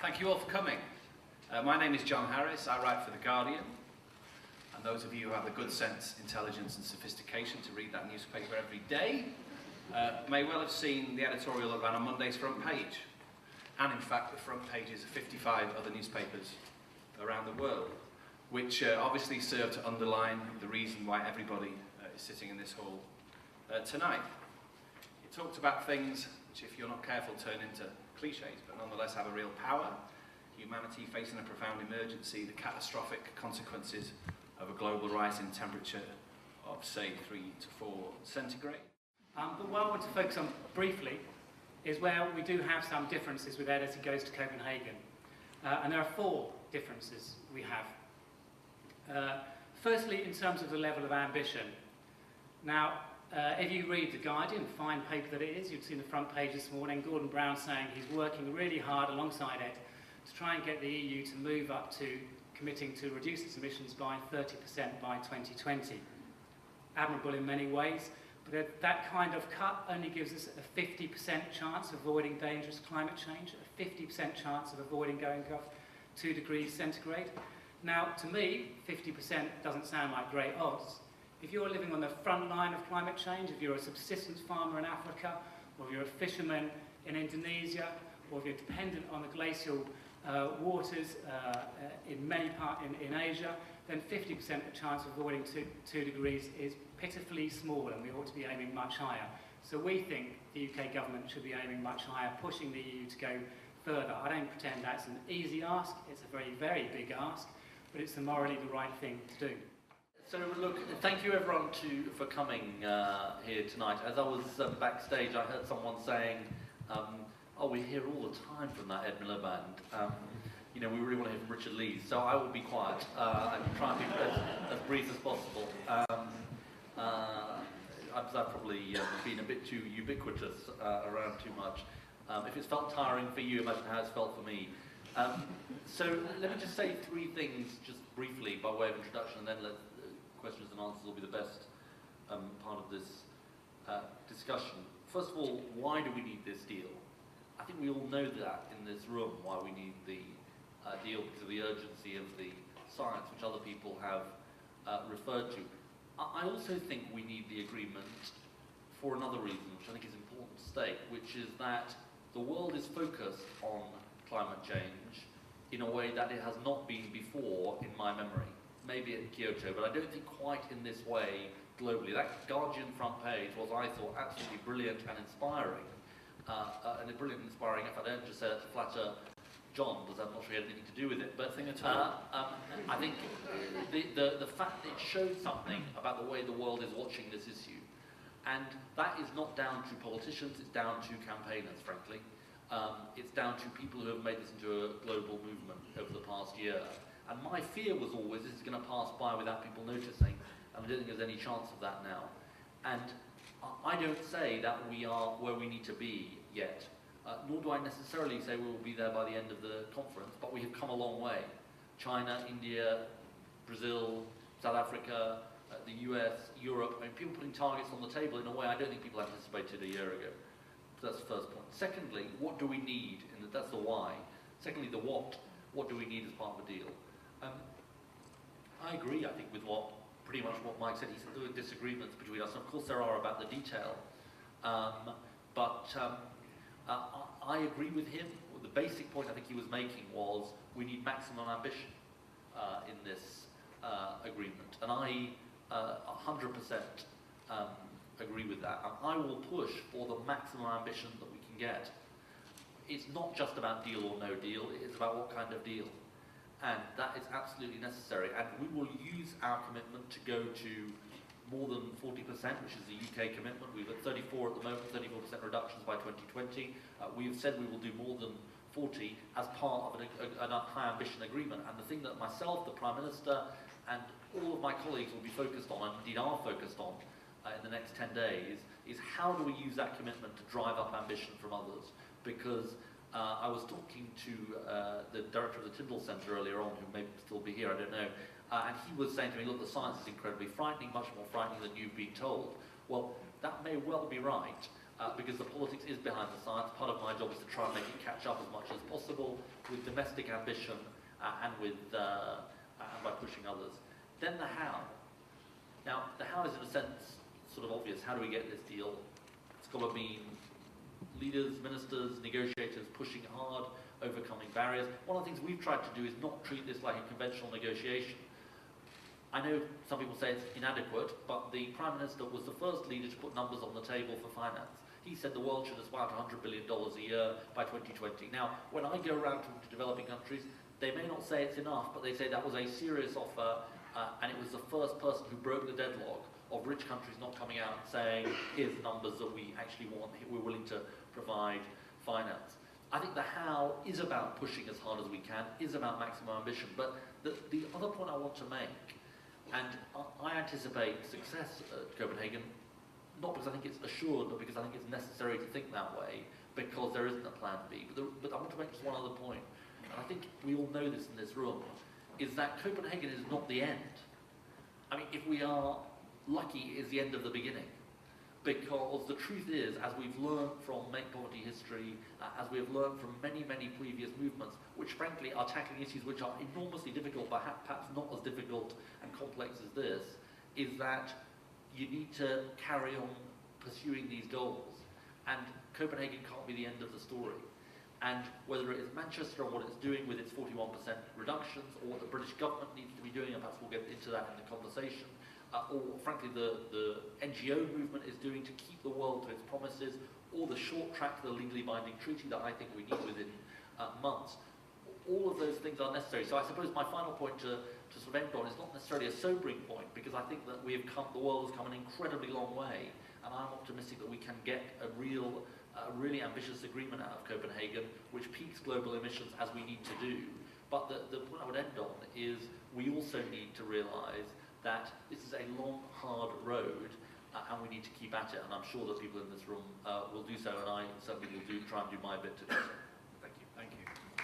Thank you all for coming. My name is John Harris. I write for The Guardian. And those of you who have the good sense, intelligence and sophistication to read that newspaper every day may well have seen the editorial that ran on Monday's front page. And in fact, the front pages of 55 other newspapers around the world, which obviously serve to underline the reason why everybody is sitting in this hall tonight. It talked about things which, if you're not careful, turn into cliches, but nonetheless have a real power. Humanity facing a profound emergency, the catastrophic consequences of a global rise in temperature of, say, 3 to 4 centigrade. But what I want to focus on briefly is where we do have some differences with Ed as he goes to Copenhagen. And there are 4 differences we have. Firstly, in terms of the level of ambition. Now, if you read The Guardian, fine paper that it is, you'd seen the front page this morning, Gordon Brown saying he's working really hard alongside Ed to try and get the EU to move up to committing to reduce its emissions by 30% by 2020. Admirable in many ways, but that kind of cut only gives us a 50% chance of avoiding dangerous climate change, a 50% chance of avoiding going above 2 degrees centigrade. Now, to me, 50% doesn't sound like great odds. If you're living on the front line of climate change, if you're a subsistence farmer in Africa, or if you're a fisherman in Indonesia, or if you're dependent on the glacial waters in many parts in Asia, then 50% chance of avoiding 2 degrees is pitifully small, and we ought to be aiming much higher. So we think the UK government should be aiming much higher, pushing the EU to go further. I don't pretend that's an easy ask, it's a very, very big ask, but it's morally the right thing to do. So look, thank you everyone for coming here tonight. As I was backstage, I heard someone saying, oh, we hear all the time from that Ed Milliband. You know, we really want to hear from Richard Lees, so I will be quiet and try and be as brief as possible. I've probably been a bit too ubiquitous around too much. If it's felt tiring for you, imagine how it's felt for me. So let me just say 3 things just briefly by way of introduction, and then questions and answers will be the best part of this discussion. First of all, why do we need this deal? I think we all know that in this room, why we need the deal, because of the urgency of the science, which other people have referred to. I also think we need the agreement for another reason, which I think is important to state, which is that the world is focused on climate change in a way that it has not been before in my memory. Maybe at Kyoto, but I don't think quite in this way globally. That Guardian front page was, I thought, absolutely brilliant and inspiring. And a brilliant and inspiring effort. I don't just say that to flatter John, because I'm not sure he had anything to do with it. But I think the fact that it showed something about the way the world is watching this issue. And that is not down to politicians, it's down to campaigners, frankly. It's down to people who have made this into a global movement over the past year. And my fear was always this is going to pass by without people noticing, and I don't think there's any chance of that now. And I don't say that we are where we need to be yet, nor do I necessarily say we will be there by the end of the conference, but we have come a long way. China, India, Brazil, South Africa, the US, Europe, I mean, people putting targets on the table in a way I don't think people anticipated a year ago. So that's the first point. Secondly, what do we need? And that's the why. Secondly, the what. What do we need as part of the deal? I agree, I think, with pretty much what Mike said. He said there were disagreements between us. And of course, there are about the detail. But I agree with him. The basic point I think he was making was we need maximum ambition in this agreement. And I 100% agree with that. And I will push for the maximum ambition that we can get. It's not just about deal or no deal, it's about what kind of deal. And that is absolutely necessary. And we will use our commitment to go to more than 40%, which is the UK commitment. We've at 34 at the moment, 34% reductions by 2020. We have said we will do more than 40 as part of a high ambition agreement. And the thing that myself, the Prime Minister, and all of my colleagues will be focused on, and indeed are focused on in the next 10 days, is how do we use that commitment to drive up ambition from others? Because I was talking to the director of the Tyndall Centre earlier on, who may still be here, I don't know, and he was saying to me, look, the science is incredibly frightening, much more frightening than you've been told. Well, that may well be right, because the politics is behind the science. Part of my job is to try and make it catch up as much as possible with domestic ambition and by pushing others. Then the how. Now, the how is in a sense sort of obvious. How do we get this deal? It's got to mean leaders, ministers, negotiators pushing hard, overcoming barriers. One of the things we've tried to do is not treat this like a conventional negotiation. I know some people say it's inadequate, but the Prime Minister was the first leader to put numbers on the table for finance. He said the world should aspire to $100 billion a year by 2020. Now, when I go around talking to developing countries, they may not say it's enough, but they say that was a serious offer, and it was the first person who broke the deadlock of rich countries not coming out and saying, here's the numbers that we actually want, we're willing to provide finance. I think the how is about pushing as hard as we can, is about maximum ambition, but the other point I want to make, and I anticipate success at Copenhagen, not because I think it's assured, but because I think it's necessary to think that way, because there isn't a plan B. But I want to make just one other point, and I think we all know this in this room, is that Copenhagen is not the end. I mean, if we are lucky, it's the end of the beginning. Because the truth is, as we've learned from Make Poverty history, as we have learned from many, many previous movements, which frankly are tackling issues which are enormously difficult, but perhaps not as difficult and complex as this, is that you need to carry on pursuing these goals. And Copenhagen can't be the end of the story. And whether it is Manchester and what it's doing with its 41% reductions, or what the British government needs to be doing, and perhaps we'll get into that in the conversation, or frankly the NGO movement is doing to keep the world to its promises, or the short track to the legally binding treaty that I think we need within months. All of those things are necessary. So I suppose my final point to sort of end on is not necessarily a sobering point, because I think that the world has come an incredibly long way, and I'm optimistic that we can get a really ambitious agreement out of Copenhagen, which peaks global emissions as we need to do. But the point I would end on is we also need to realise that this is a long, hard road, and we need to keep at it. And I'm sure that people in this room will do so, and I certainly will try and do my bit to do so. Thank you. Thank you.